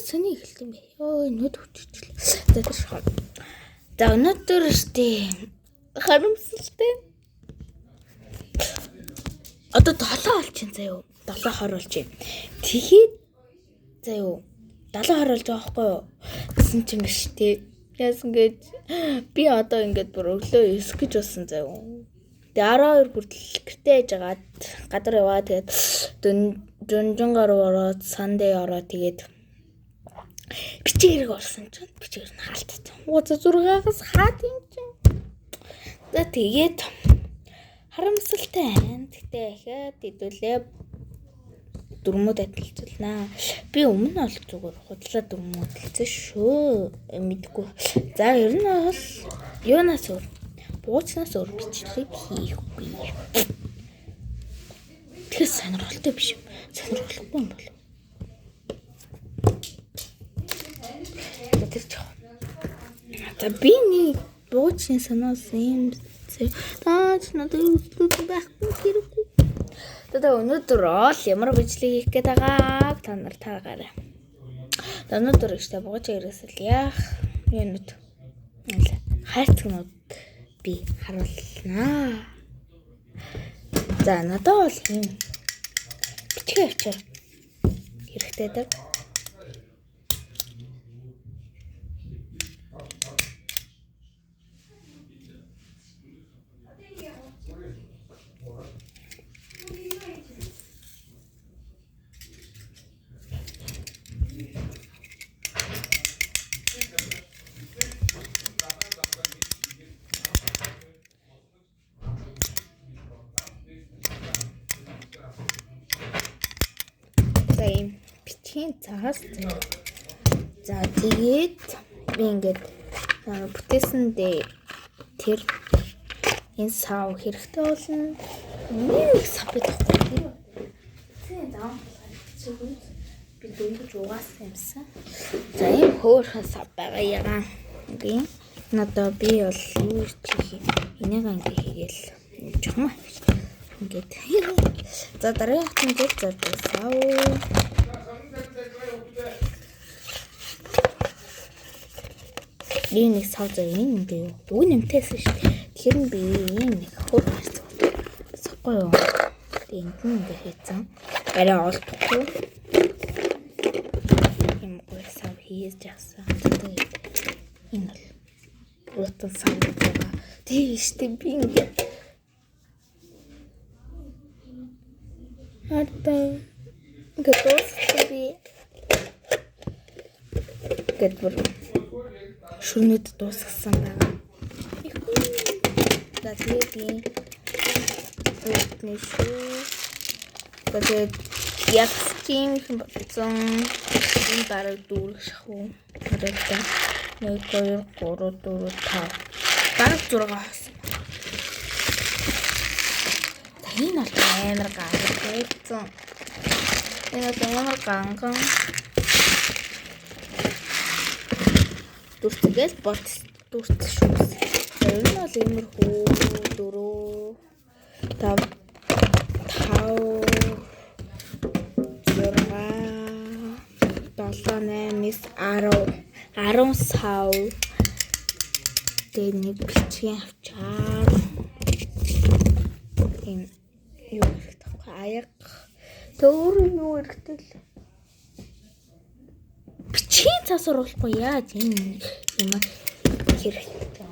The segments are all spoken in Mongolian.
сони эхэлсэн бэ. Ой нүд хүччихлээ. За тэр шоо. За өнөөдөр штэ харамсалтай. Одоо 7 болж байна заяа. 7:20 болж байна. Тэгээд заяа 70 болж байгаа байхгүй юу? Гэсэн чинь биш тий. Яасан гэж би одоо ингээд бүр өглөө 9 гэж болсон заяа. Тэгээ 12 хүртэл гэртээ яжгаад гадар яваа тэгээд дүнжингаар ороод сандээ ороод тэгээд бичээрэг орсон чинь бичээр нь хаалтсан. Ууца 6-аас хаад юм чинь. Тэгээд харамсалтай байна. Гэтэ ихэд хэдүүлээ дөрмөд адилжуулнаа. Би өмнө бол зүгээр худлаа дөрмөд адилжсан шүү. Мэдгүй. За ер нь бол юунаас өөр бууцнаас өөр бичлэг хийхгүй. Тэгээс сонирхолтой биш юм. Сонирхолтой юм болов. Тэр жоо. За би нэг буучны санаасан юм. Таач надад үстэй байхгүй хэрэггүй. Одоо өнөөдөр ол ямар бичлэг хийх гээд байгааг та нар таагаарай. Өнөөдөр ихтэй бууч ирээсэл яах юмуд. Хайрцагнууд би харуулнаа. За надад бол юм бичгээ авчаа хэрэгтэй дээ. Бичгийн цаас. За тэгээд би ингээд бүтээсэндээ тэр энэ сав хэрэгтэй болно. Нэг сав байхгүй тийм. Тийм даа. Би дөнгөж угаасан юмсан. За ийм хөөрхөн сав байгаа яа. Ингээд надаа би бол юу хийх энийг ингээд хийгээл жоохон ингээд. За дараагийн хатан дээр зорж сав. Нэг сав зав юм би юу. Дүү нэмтэйсэн шүү дээ. Тэгэхээр би ийм нэг хөр харцсан. Сахгүй юу. Тэгээд ингэ хийцэн. Арай олдохгүй. Ийм гой сав хийж яасан. Тэгээд энэ бол утас сав байгаа. Тэгээд штэ би ингэ. Хата готов би. Гэтбэр шүрнэд дуусгасан байгаа. За тэгээд үтний шүү. Тэгээд яг тийм болсон энэ бараг дүүрэх шахуу. Тэгээд 1 2 3 4 5 бараг 6 хасан. Энэ бол амар гайхалтай. Энэ бол амар ганган. Дүрцгээл бот дүрц шүү. Энэ бол иймэрхүү 4 5 10 сав. Тэгээд нэг бичгийн авчаар энэ юу хэрэгтэй аяг төөр юу хэрэгтэй л бичгийн цаас оруулахгүй яаж энэ юм хэрэгтэй.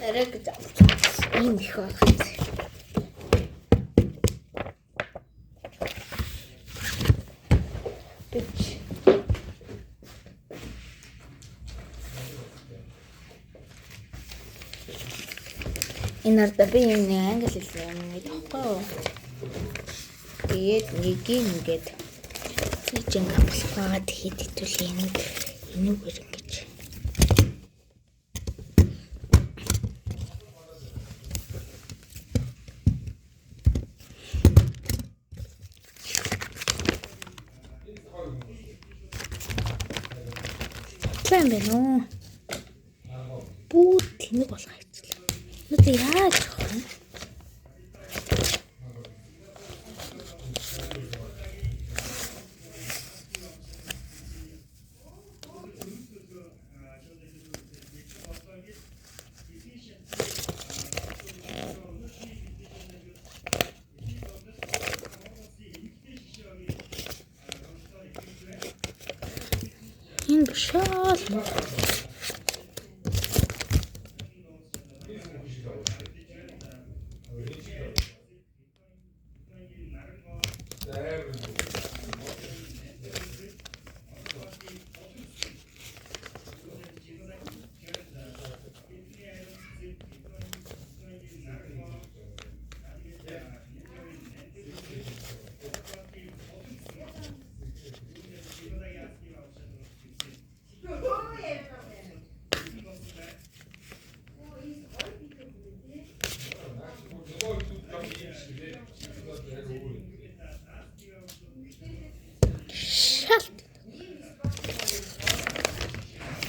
Эрэг ийм их байна. Энэ арда би юм нэг англи хэлсэн юм нэг тоххой юу. Тэгээд нэг ингээд тийчэн капсулгаад хэд хэдүүлээ нэг энүүгээр ингэж. юм бэ нөө? Бүгд тэнэг болгоо хэвчлээ. Нүд яаж вэ? Энэ бишаал.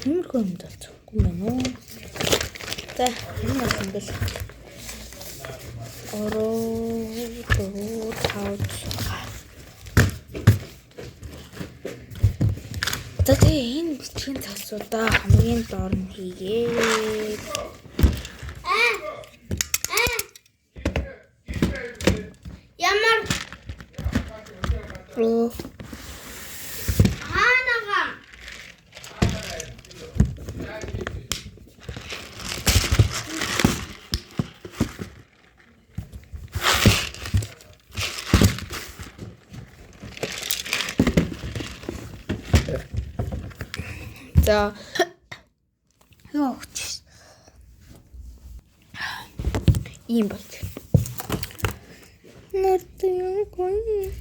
Иймэрхүү юм болчихгүй мэн үү. За энэ бас ингээл 3 4 5 За тэгээ энэ бичгийн цасуудаа хамгийн доор нь хийгээд Ямар руу За ёоч ийм бол нэртэй гоё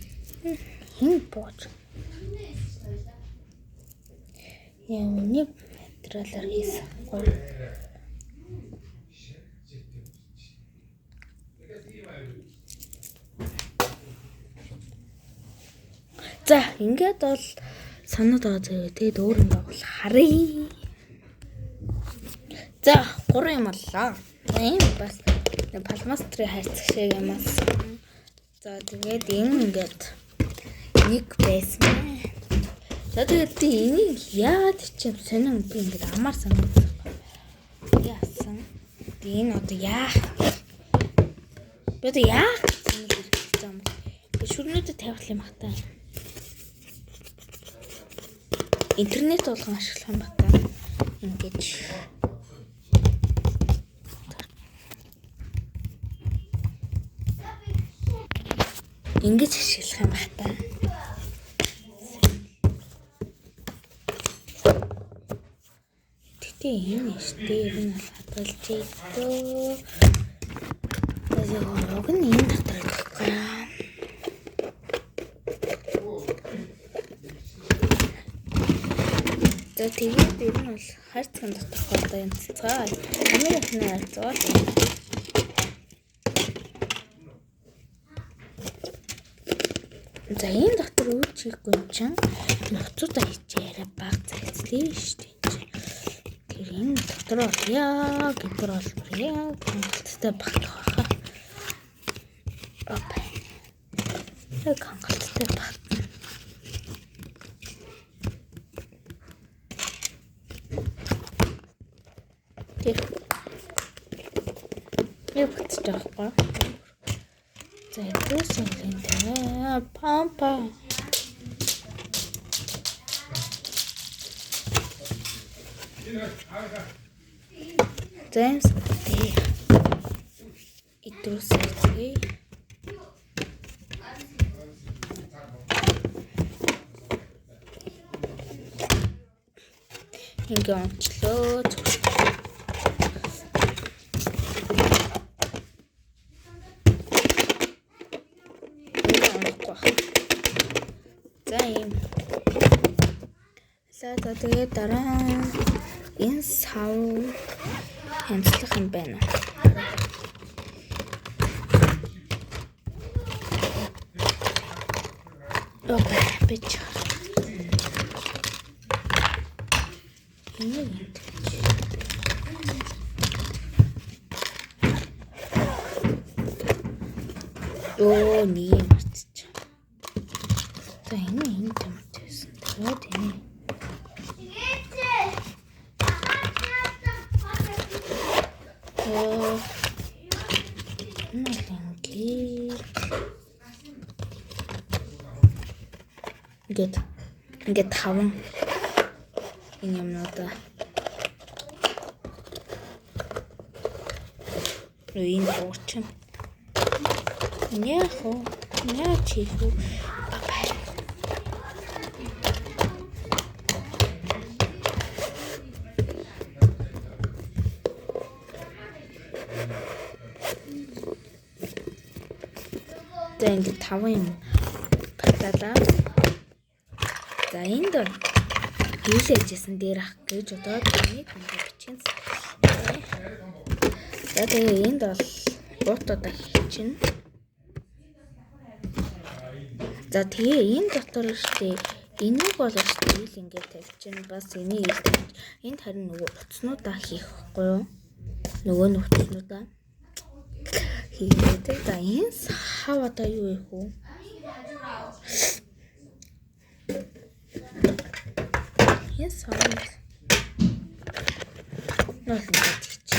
хин бооч яаны материалаар хийсэн гоё За ингээд бол санаад байгаа заяа тэгээд өөр юм бол харъя. За 3 юм боллоо. Энэ бас палмастрын хайрцаг шиг юм аа. За тэгээд энэ ингээд нэг байсан. За тэгээд энийг яад чим сонин би ингээд амар санагдсан. Яасан. Энэ одоо яах? Би одоо яах гэж юм. Шүрнүүдэд тавих юм хата. Интернет болгон ашиглах юм байна. Ингэж ашиглах юм байна. Тэгтээ энэ штеп нь хадгалж ийдөө. Тэгээд уг нь энэ дотор байхгүй. За тэгээд ер нь бол хайрцаг доторх одоо юм цэцгаа. Хамгийн ихний хайрцаг. За энэ дотор үйл хийхгүй юм чинь нөхцөдөө хийчих яриа баг зэрэгцлээ шүү дээ. Тэр энэ дотор бол яг гэр бол яг хангалттай багтах байхаа. Опа. Яг хангалттай багт. Яг бүтэж байгаа. За энэ сэлэнтэй пампа. Зэмс тий. Итрусээ. Ингээ онцлоо. За тэгээд дараа энэ сав хянцлах юм байна. Опа бич. Энийг энд. Оо нэг марцчих. За энэ энд тамтайсан. Тэгээд энэ. Оо. Ингээд таван энэ юмнуудаа энэ дуучин яа чихүү за ингээд таван юм таталаа. За энд хийлээжсэн дээр ах гэж бодоод энийг ингээд бичин. За тэгээ энд бол буутуудаа хийчин. За тэгээ энэ дотор штэ энийг бол штэ ил ингээд тавьчин бас энийг ил тавьж энд харин нөгөө утаснуудаа хийх байхгүй юу? Нөгөө утаснуудаа хийгээд за энэ хав одоо юу их үү? Yes, alright. Nothing to teach.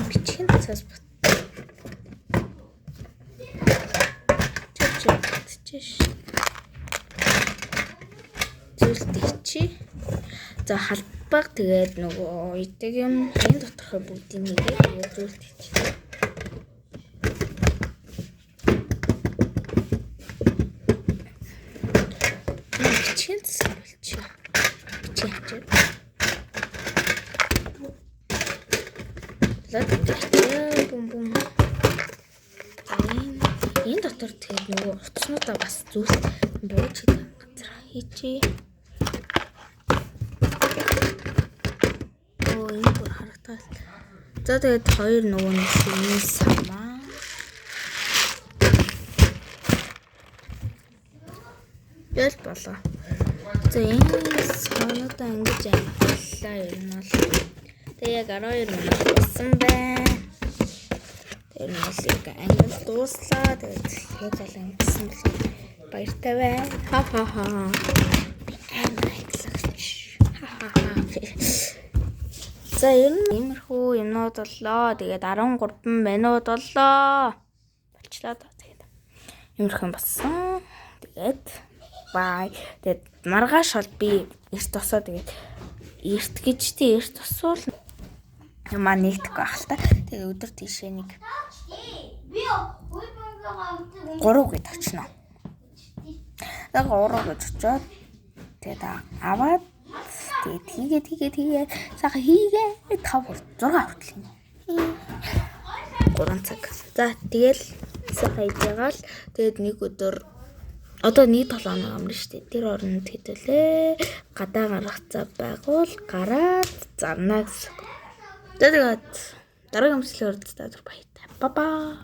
Бичин цаас бат. Чич. Зүлтичи. За халбаг тэгээд нөгөө идэг юм энэ доторх бүгдийг нэгээд зүлтичи. Энэ дотор тэгээд нөгөө утаснуудаа бас зүйлс бууж хийх газар хийчээ. Оо энэ бүр харагдаад. За тэгээд хоёр нөгөө нэг самаа. Ял болоо. За энэ санаудаа ингэж амтлаа юм бол. Тэгээ яг 12 минут болсон байна. Тэр нэсийг англи дууслаа. Тэгээд яг л ингэсэн бэл баяртай байна. Ха. За энэ иймэрхүү юмнууд боллоо. Тэгээд 13 минут боллоо. Болчлаа та тэгээд. Иймэрхэн болсон. Тэгээд бай. Тэгээд маргааш бол би эрт тосоо тэгээд эрт гэж тий эрт тосвол юмаа нэгтгэх байх л та. Тэгээд өдөр тийшээ нэг 3 гээд очно. Тэгээд 3 гэж очоод тэгээд аваад тэгээд хийгээд сайхан хийгээ 5 6 хүртэл. 3 цаг. За тэгэл сайхан хийж байгаа л тэгээд нэг өдөр одоо нэг 7 хоног амрна штэ. Тэр оронд хэдүүлээ гадаа гарах цаг байгуул гараад зарна гэсэн. Тэгээд дараагийн өмсөлөөр та баяртай. Баа.